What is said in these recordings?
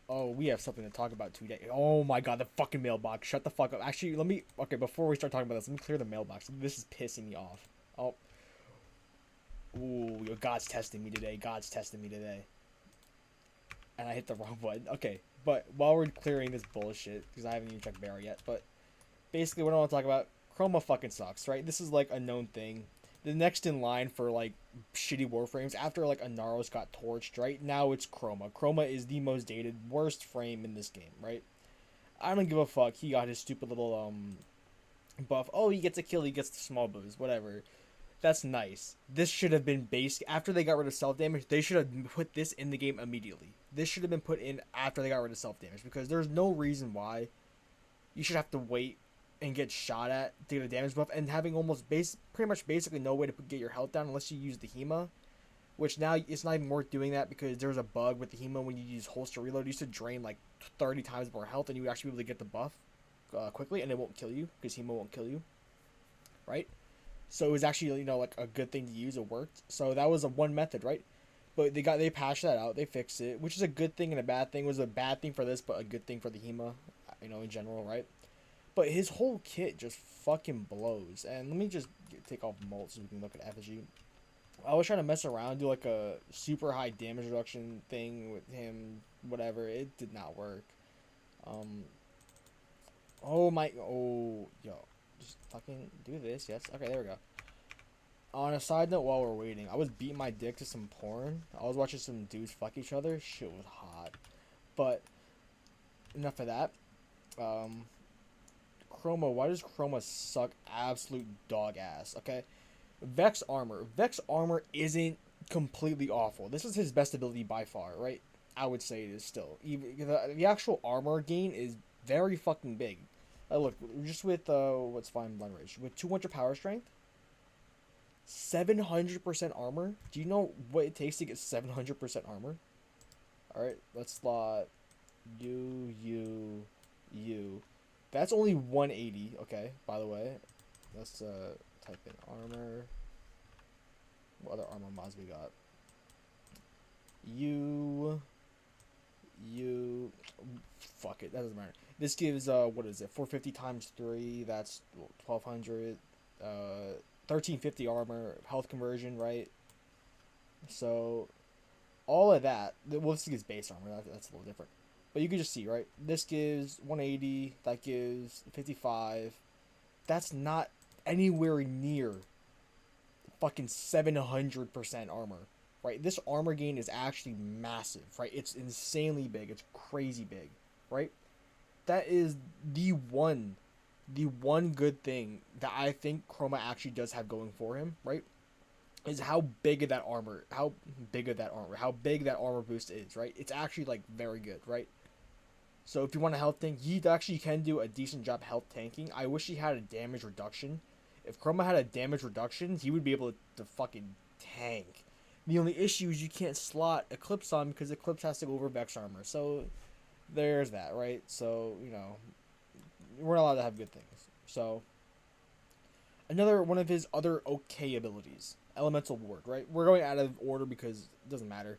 Oh, we have something to talk about today. Oh my god, the fucking mailbox. Shut the fuck up. Actually, let me. Okay, before we start talking about this, let me clear the mailbox. This is pissing me off. Oh, ooh, yo, God's testing me today. God's testing me today. And I hit the wrong button. Okay, but while we're clearing this bullshit, because I haven't even checked Barry yet, but basically, what I want to talk about, Chroma fucking sucks, right? This is like a known thing. The next in line for like shitty warframes after like Anaros got torched, right? Now it's Chroma. Chroma is the most dated, worst frame in this game, right? I don't give a fuck. He got his stupid little buff. Oh, he gets a kill. He gets the small boost. Whatever. That's nice. This should have been base after they got rid of self damage. They should have put this in the game immediately. This should have been put in after they got rid of self damage because there's no reason why you should have to wait and get shot at to get a damage buff and having almost pretty much basically no way to get your health down unless you use the Hema, which now it's not even worth doing that because there's a bug with the Hema when you use holster reload. It used to drain like 30 times more health and you would actually be able to get the buff quickly and it won't kill you because Hema won't kill you, right? So it was actually like a good thing to use. It worked. So that was a one method, right? But they patched that out. They fixed it, which is a good thing and a bad thing. It was a bad thing for this, but a good thing for the Hema, in general, right? But his whole kit just fucking blows. And let me just take off Molt so we can look at effigy. I was trying to mess around, do like a super high damage reduction thing with him, whatever. It did not work. Um. Oh my. Oh, yo. Just fucking do this. Yes. Okay, there we go. On a side note, while we're waiting, I was beating my dick to some porn. I was watching some dudes fuck each other. Shit was hot. But enough of that. Um, Chroma. Why does Chroma suck absolute dog ass? Okay, Vex armor. Vex armor isn't completely awful. This is his best ability by far, right? I would say it is still. Even the actual armor gain is very fucking big. Look, just with what's fine blind rage with 200 power strength, 700% armor. Do you know what it takes to get 700% armor? All right, let's slot you. That's only 180. Okay, by the way, let's type in armor. What other armor mods we got? You fuck it, that doesn't matter. This gives what is it, 450 times 3, that's 1200, 1350 armor, health conversion, right? So all of that, well, this gives base armor, that's a little different, but you can just see, right, this gives 180, that gives 55. That's not anywhere near fucking 700% armor, right? This armor gain is actually massive, right? It's insanely big. It's crazy big, right? That is the one good thing that I think Chroma actually does have going for him, right? Is how big of that armor, how big that armor boost is, right? It's actually like very good, right? So if you want a health tank, he actually can do a decent job health tanking. I wish he had a damage reduction. If Chroma had a damage reduction, he would be able to fucking tank. The only issue is you can't slot Eclipse on because Eclipse has to go over Vex armor. So there's that, right? So, we're not allowed to have good things. So another one of his other okay abilities, Elemental Ward, right? We're going out of order because it doesn't matter.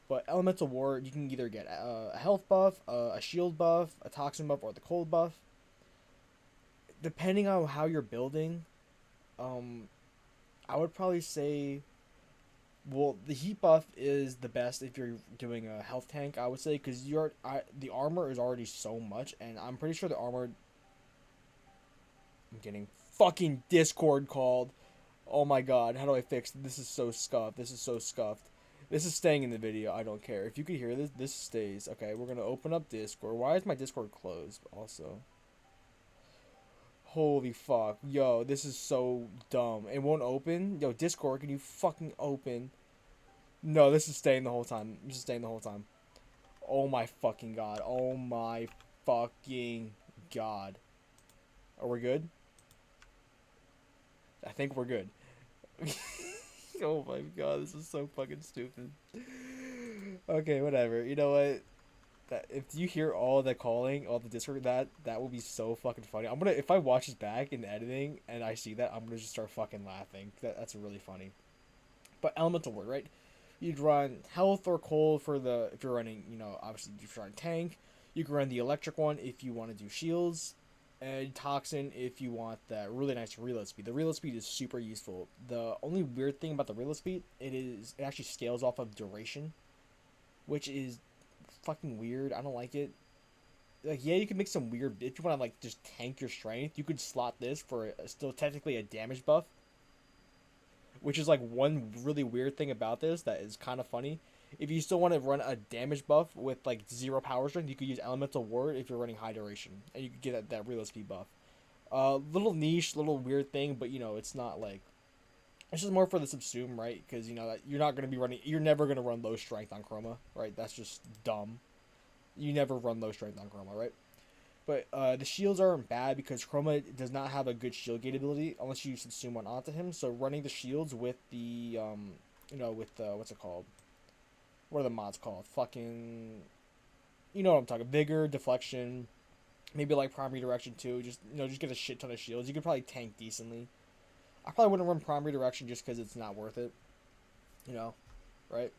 But Elemental Ward, you can either get a health buff, a shield buff, a toxin buff, or the cold buff. Depending on how you're building, um, I would probably say, well, the heat buff is the best if you're doing a health tank. I would say because the armor is already so much, and I'm pretty sure the armor. I'm getting fucking Discord called. Oh my god, how do I fix this? This is so scuffed. This is so scuffed. This is staying in the video. I don't care. If you could hear this, this stays. Okay, we're gonna open up Discord. Why is my Discord closed? Also, holy fuck, yo, this is so dumb. It won't open. Yo, Discord, can you fucking open? No, this is staying the whole time. This is staying the whole time. Oh my fucking god. Oh my fucking god. Are we good? I think we're good. Oh my god, this is so fucking stupid. Okay, whatever. You know what? That if you hear all the calling, all the Discord, that will be so fucking funny. I'm gonna if I watch this back in editing and I see that, I'm gonna just start fucking laughing. That's really funny. But Elemental Ward, right? You'd run health or cold for the if you're running, obviously if you're running tank. You can run the electric one if you want to do shields, and toxin if you want that really nice reload speed. The reload speed is super useful. The only weird thing about the reload speed, it actually scales off of duration, which is fucking weird. I don't like it. Like, yeah, you can make some weird. If you want to like just tank your strength, you could slot this for still technically a damage buff, which is like one really weird thing about this that is kind of funny. If you still want to run a damage buff with like 0 power strength, you could use elemental ward if you're running high duration, and you could get that reload speed buff. Little niche, little weird thing, but it's not like it's just more for the subsume, right? Because that you're not gonna be running, you're never gonna run low strength on Chroma, right? That's just dumb. You never run low strength on Chroma, right? But the shields aren't bad because Chroma does not have a good shield gate ability unless you subsume one onto him. So running the shields with the what's it called? What are the mods called? Fucking, you know what I'm talking. Vigor, deflection, maybe like prime redirection too. Just get a shit ton of shields. You could probably tank decently. I probably wouldn't run prime redirection just because it's not worth it. Right?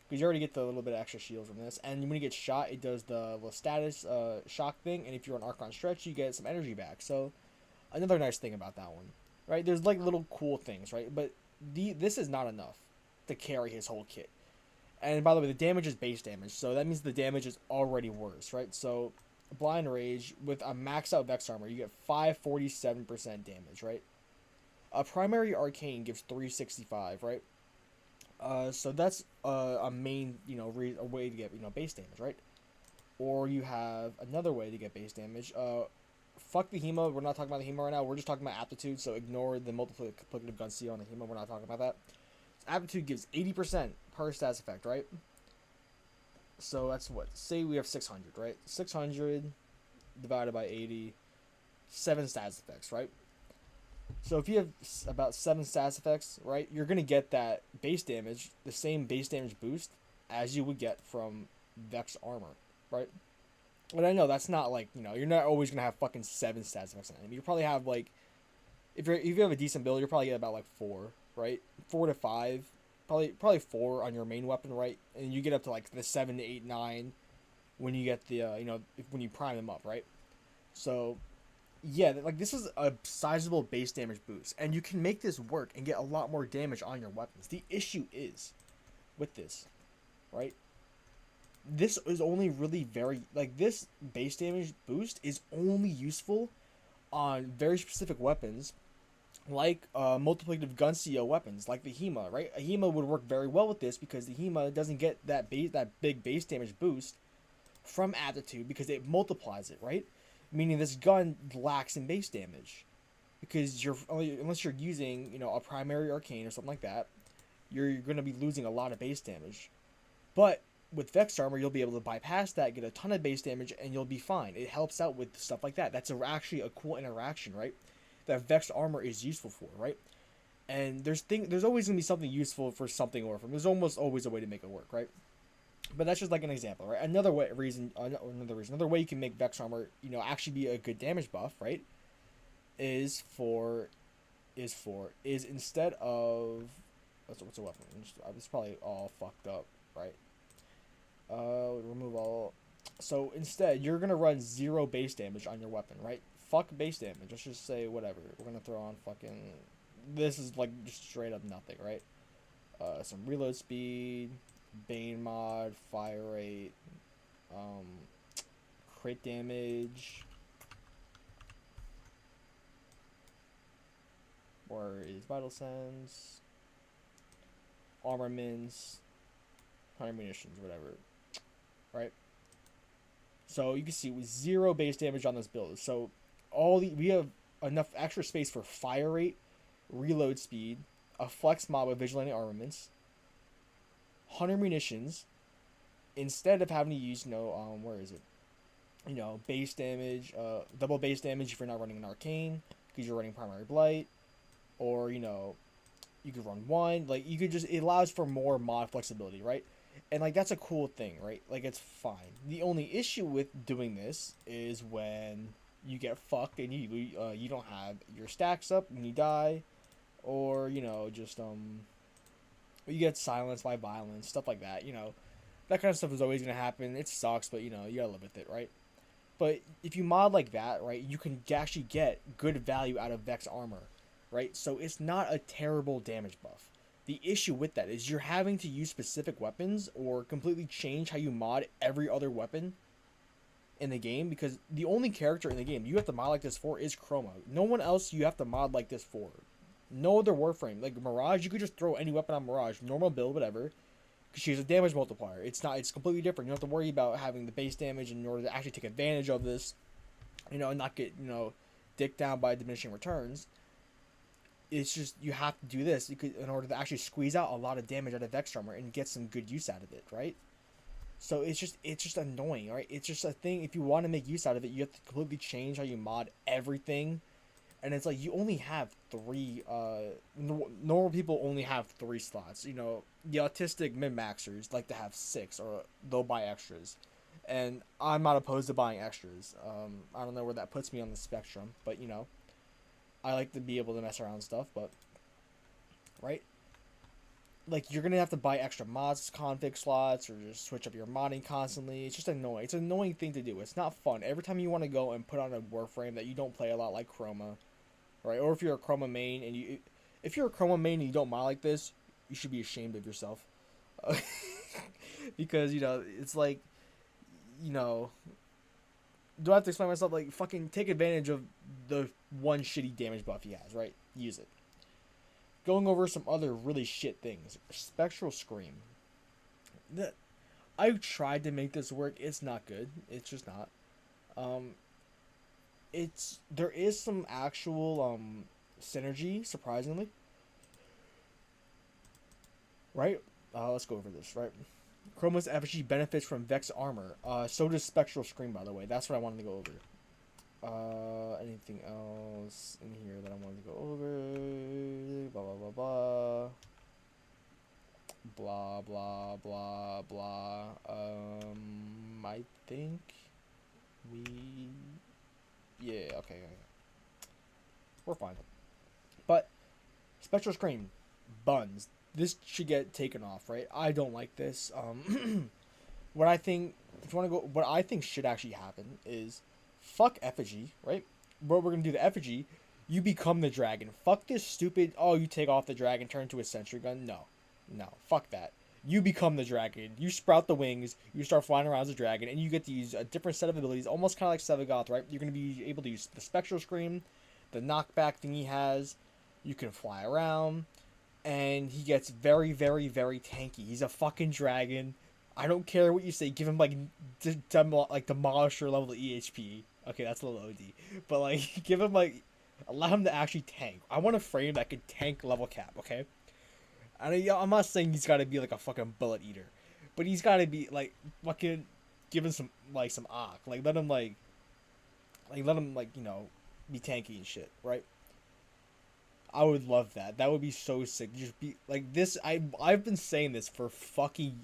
Because you already get the little bit of extra shield from this, and when you get shot, it does the status shock thing, and if you're on Archon stretch, you get some energy back. So another nice thing about that one, right? There's like little cool things, right? But this is not enough to carry his whole kit. And by the way, the damage is base damage, so that means the damage is already worse, right? So blind rage with a max out Vex armor, you get 547% damage, right? A primary arcane gives 365, right? So that's a main, a way to get, base damage, right? Or you have another way to get base damage. Fuck the Hema. We're not talking about the Hema right now. We're just talking about aptitude, so ignore the multiplicative gun seal on the Hema. We're not talking about that. Aptitude gives 80% per stats effect, right? So that's what? Say we have 600, right? 600 divided by 80, 7 stats effects, right? So if you have about 7 stats effects, right, you're going to get that base damage, the same base damage boost as you would get from Vex armor, right? But I know that's not like, you're not always going to have fucking 7 stats effects on enemy. You probably have like, if you have a decent build, you'll probably get about like 4, right? 4 to 5, probably 4 on your main weapon, right? And you get up to like the 7 to 8, 9 when you get the, when you prime them up, right? So yeah, like this is a sizable base damage boost, and you can make this work and get a lot more damage on your weapons. The issue is with this, right? This is only really this base damage boost is only useful on very specific weapons, like multiplicative gun CO weapons, like the Hema, right? A Hema would work very well with this because the Hema doesn't get that big base damage boost from aptitude because it multiplies it, right? Meaning this gun lacks in base damage because unless you're using a primary arcane or something like that, you're going to be losing a lot of base damage. But with Vex armor, you'll be able to bypass that, get a ton of base damage, and you'll be fine. It helps out with stuff like that. That's actually a cool interaction, right? That Vex armor is useful for, right? And there's always going to be something useful for something or from. There's almost always a way to make it work, right? But that's just like an example, right? Another way you can make Vex armor, actually be a good damage buff, right? Is instead of what's a weapon? It's probably all fucked up, right? Remove all. So instead, you're gonna run 0 base damage on your weapon, right? Fuck base damage. Let's just say whatever. We're gonna throw on fucking. This is like just straight up nothing, right? Some reload speed. Bane mod, fire rate, crit damage, or is vital sense, armaments, 100 munitions, whatever, right? So you can see with 0 base damage on this build. So we have enough extra space for fire rate, reload speed, a flex mod with vigilante armaments, 100 munitions, instead of having to use where is it, base damage, double base damage if you're not running an arcane because you're running primary blight, or you could run 1, like you could just, it allows for more mod flexibility, right? And like that's a cool thing, right? Like it's fine. The only issue with doing this is when you get fucked and you don't have your stacks up when you die, or You get silenced by violence, stuff like that. That kind of stuff is always gonna happen. It sucks, but you gotta live with it, right? But if you mod like that, right, you can actually get good value out of Vex armor, right? So it's not a terrible damage buff. The issue with that is you're having to use specific weapons or completely change how you mod every other weapon in the game, because the only character in the game you have to mod like this for is Chroma. No one else you have to mod like this for. No other Warframe. Like Mirage, you could just throw any weapon on Mirage, normal build, whatever, because she has a damage multiplier. It's completely different. You don't have to worry about having the base damage in order to actually take advantage of this, and not get, dicked down by diminishing returns. It's just you have to do this in order to actually squeeze out a lot of damage out of Vex armor and get some good use out of it, right? So it's just annoying, right? It's just a thing. If you want to make use out of it, you have to completely change how you mod everything, and it's like you only have three. Normal people only have 3 slots. The autistic min maxers like to have 6, or they'll buy extras, and I'm not opposed to buying extras. I don't know where that puts me on the spectrum, but I like to be able to mess around and stuff, but right. Like, you're gonna have to buy extra mods, config slots, or just switch up your modding constantly. It's just annoying. It's an annoying thing to do. It's not fun. Every time you want to go and put on a Warframe that you don't play a lot, like Chroma, right? Or if you're a Chroma main if you're a Chroma main and you don't mod like this, you should be ashamed of yourself, because it's like, do I have to explain myself? Like, fucking take advantage of the one shitty damage buff he has, right? Use it. Going over some other really shit things. Spectral Scream. I tried to make this work. It's not good. It's just not. There is some actual synergy, surprisingly. Right? Let's go over this, right? Chroma's effigy benefits from Vex armor. So does Spectral Scream, by the way. That's what I wanted to go over. Anything else in here that I wanted to go over? Blah blah blah blah. Blah blah blah blah. I think we. Yeah. Okay. We're fine. But Spectral Scream, buns. This should get taken off, right? I don't like this. What I think, if you want to go, what I think should actually happen is, fuck effigy, right? What we're gonna do, the effigy, you become the dragon. Fuck this stupid, oh, you take off the dragon, turn into a sentry gun. No, fuck that. You become the dragon. You sprout the wings. You start flying around as a dragon, and you get to use a different set of abilities, almost kind of like Sevagoth, right? You're gonna be able to use the Spectral Scream, the knockback thing he has. You can fly around, and he gets very, very, very tanky. He's a fucking dragon. I don't care what you say. Give him like demolisher level EHP. Okay, that's a little OD, but like give him allow him to actually tank. I want a frame that can tank level cap. Okay, and I'm not saying he's got to be like a fucking bullet eater, but he's got to be like fucking give him some arc. Let him be tanky and shit, right? I would love that. That would be so sick. Just be like this. I've been saying this for fucking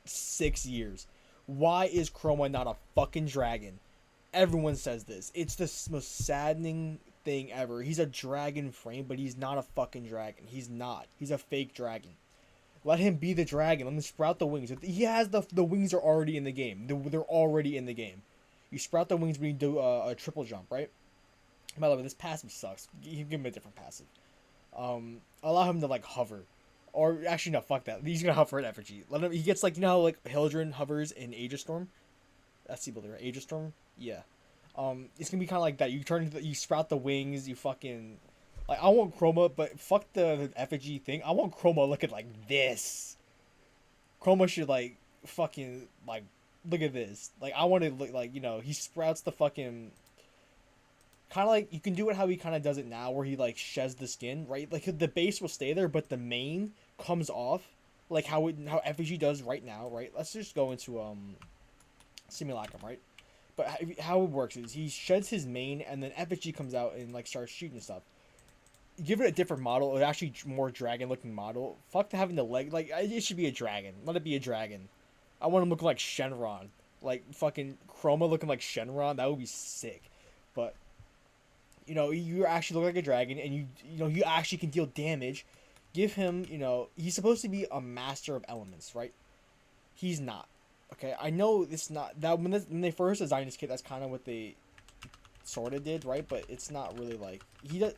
6 years. Why is Chroma not a fucking dragon? Everyone says this. It's the most saddening thing ever. He's a dragon frame, but he's not a fucking dragon. He's not. He's a fake dragon. Let him be the dragon. Let him sprout the wings. He has the wings are already in the game. They're already in the game. You sprout the wings when you do a triple jump, right? By the way, this passive sucks. You give him a different passive. Allow him to hover. Or actually, no, fuck that. He's gonna hover at effigy. Let him. He gets how Hildren hovers in Aegistorm. That's the ability, right? Aegistorm. Yeah. It's gonna be kind of like that. You sprout the wings. You fucking I want Chroma, but fuck the effigy thing. I want Chroma looking like this. Chroma should fucking look at this. I want to look he sprouts the fucking. Kind of you can do it how he kind of does it now, where he sheds the skin, right? The base will stay there, but the main comes off, how FG does right now, right? Let's just go into Simulacrum, right? But how it works is he sheds his main, and then FG comes out and starts shooting stuff. Give it a different model, an actually more dragon-looking model. Fuck having the leg, it should be a dragon. Let it be a dragon. I want him looking like Shenron, fucking Chroma looking like Shenron. That would be sick, but. You actually look like a dragon, and you actually can deal damage. Give him, he's supposed to be a master of elements, right? He's not. Okay, I know it's not that when they first designed this kit, that's kind of what they sort of did, right? But it's not really like he does.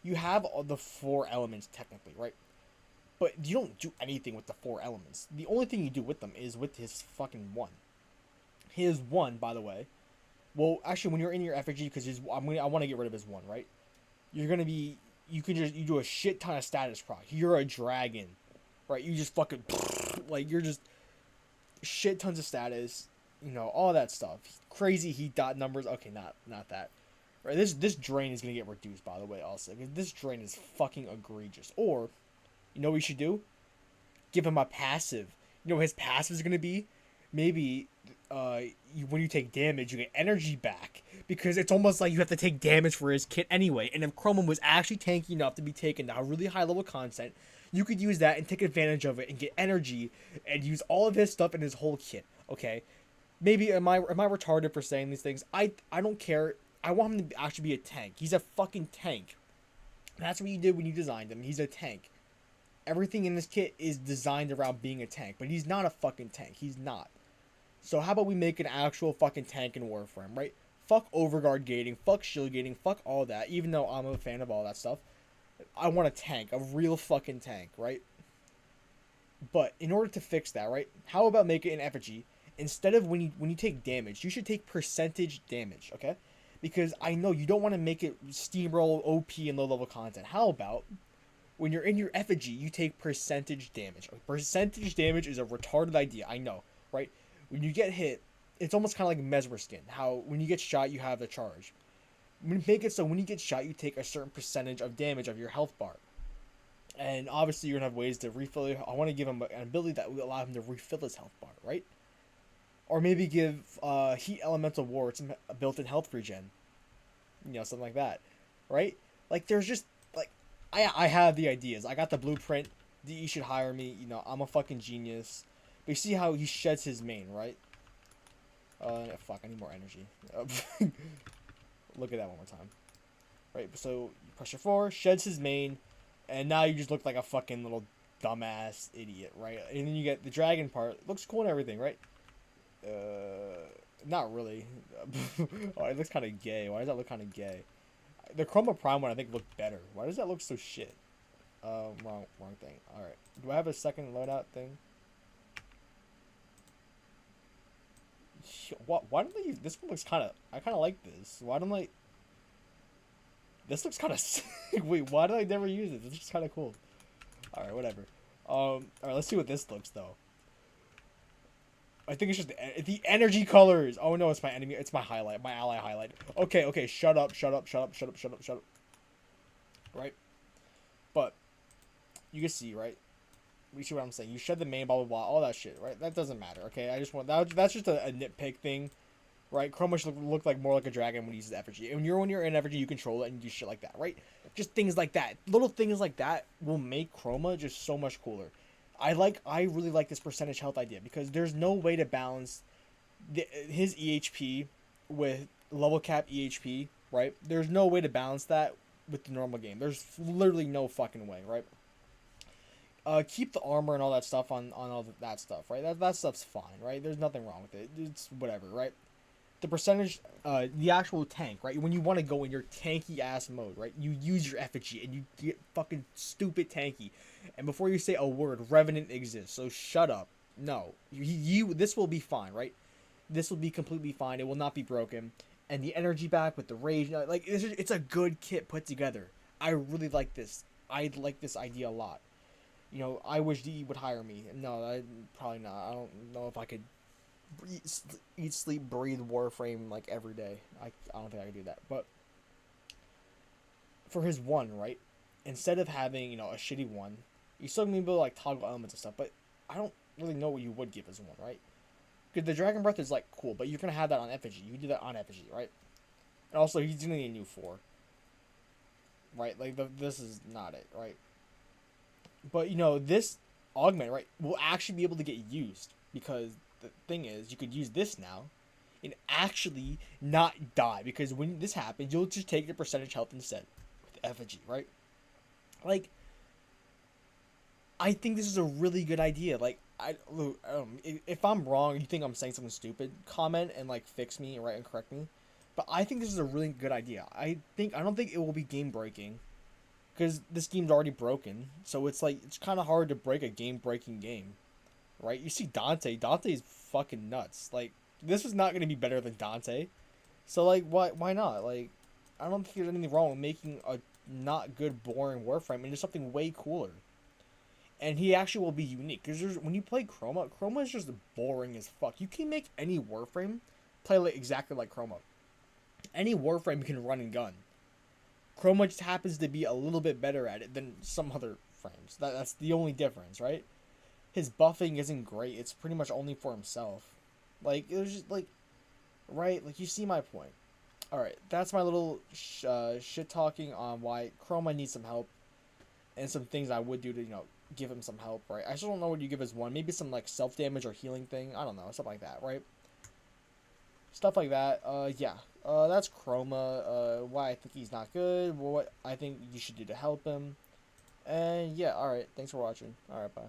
You have all the four elements technically, right? But you don't do anything with the four elements. The only thing you do with them is with his fucking one. His one, by the way. Well, actually, when you're in your effigy, because I want to get rid of his one, right? You're gonna be. You do a shit ton of status proc. You're a dragon, right? You just fucking like you're just shit tons of status, all that stuff. Crazy heat dot numbers. Okay, not that. Right, this drain is gonna get reduced, by the way, also, because this drain is fucking egregious. Or, what you should do? Give him a passive. His passive is gonna be maybe when you take damage, you get energy back, because it's almost like you have to take damage for his kit anyway. And if Chroma was actually tanky enough to be taken to really high level content, you could use that and take advantage of it and get energy and use all of his stuff in his whole kit. Okay, maybe am I retarded for saying these things? I don't care. I want him to actually be a tank. He's a fucking tank. That's what you did when you designed him. He's a tank. Everything in this kit is designed around being a tank, but he's not a fucking tank. He's not. So how about we make an actual fucking tank in Warframe, right? Fuck overguard gating, fuck shield gating, fuck all that. Even though I'm a fan of all that stuff, I want a tank, a real fucking tank, right? But in order to fix that, right? How about make it an effigy? Instead of when you take damage, you should take percentage damage, okay? Because I know you don't want to make it steamroll OP and low level content. How about when you're in your effigy, you take percentage damage? Percentage damage is a retarded idea, I know, right? When you get hit, it's almost kind of like Mesmer skin. How when you get shot, you have the charge. Make it so when you get shot, you take a certain percentage of damage of your health bar. And obviously, you're going to have ways to refill it. I want to give him an ability that will allow him to refill his health bar, right? Or maybe give Heat Elemental Ward some built-in health regen. Something like that, right? Like, there's just, like, I have the ideas. I got the blueprint. DE should hire me. I'm a fucking genius. But you see how he sheds his main, right? Fuck, I need more energy. Look at that one more time. Right, so you pressure 4, sheds his main, and now you just look like a fucking little dumbass idiot, right? And then you get the dragon part. It looks cool and everything, right? Not really. Oh, it looks kind of gay. Why does that look kind of gay? The Chroma Prime one I think looked better. Why does that look so shit? Wrong thing. All right. Do I have a second loadout thing? What? Why don't they use this one? Looks kind of. I kind of like this. Why don't I? This looks kind of sick. Wait, why did I never use it? This looks kind of cool. All right, whatever. All right, let's see what this looks though. I think it's just the energy colors. Oh no, it's my enemy. It's my highlight. My ally highlight. Okay. Shut up. Right. But you can see, right? You see what I'm saying? You shed the main, blah blah blah, all that shit, right? That doesn't matter. Okay, I just want that's just a nitpick thing, right? Chroma should look like more like a dragon when he uses effigy. And when you're in effigy, you control it and you do shit like that, right? Just things like that. Little things like that will make Chroma just so much cooler. I really like this percentage health idea because there's no way to balance his EHP with level cap EHP, right? There's no way to balance that with the normal game. There's literally no fucking way, right? Keep the armor and all that stuff on all that stuff, right? That stuff's fine, right? There's nothing wrong with it. It's whatever, right? The percentage, the actual tank, right? When you want to go in your tanky ass mode, right? You use your effigy and you get fucking stupid tanky. And before you say a word, Revenant exists. So shut up. No, this will be fine, right? This will be completely fine. It will not be broken. And the energy back with the rage, like it's a good kit put together. I really like this. I like this idea a lot. I wish DE would hire me. No, probably not. I don't know if I could eat, sleep, breathe Warframe like every day. I don't think I could do that. But for his one, right? Instead of having a shitty one, you still gonna be able to like toggle elements and stuff. But I don't really know what you would give as one, right? Because the Dragon Breath is like cool, but you're gonna have that on effigy. You do that on effigy, right? And also he's doing a new 4, right? Like this is not it, right? But this augment, right, will actually be able to get used because the thing is, you could use this now and actually not die because when this happens, you'll just take your percentage health instead with effigy, right? Like, I think this is a really good idea. Like, if I'm wrong, you think I'm saying something stupid, comment and like fix me, right, and correct me. But I think this is a really good idea. I don't think it will be game breaking, because this game's already broken. So it's like it's kind of hard to break a game breaking game, right? You see Dante. Dante's fucking nuts. Like, this is not gonna be better than Dante. So like, why not? Like, I don't think there's anything wrong with making a not good, boring Warframe into something way cooler. And he actually will be unique, because when you play Chroma is just boring as fuck. You can make any Warframe play like exactly like Chroma. Any Warframe can run and gun. Chroma just happens to be a little bit better at it than some other frames. That's the only difference, right? His buffing isn't great. It's pretty much only for himself. Like, it was just like, right? Like, you see my point. Alright, that's my little shit talking on why Chroma needs some help, and some things I would do to, give him some help, right? I still don't know what you give as one. Maybe some, like, self-damage or healing thing. I don't know. Stuff like that, right? Stuff like that. Yeah. That's Chroma. Why I think he's not good. What I think you should do to help him. And, yeah, alright. Thanks for watching. Alright, bye.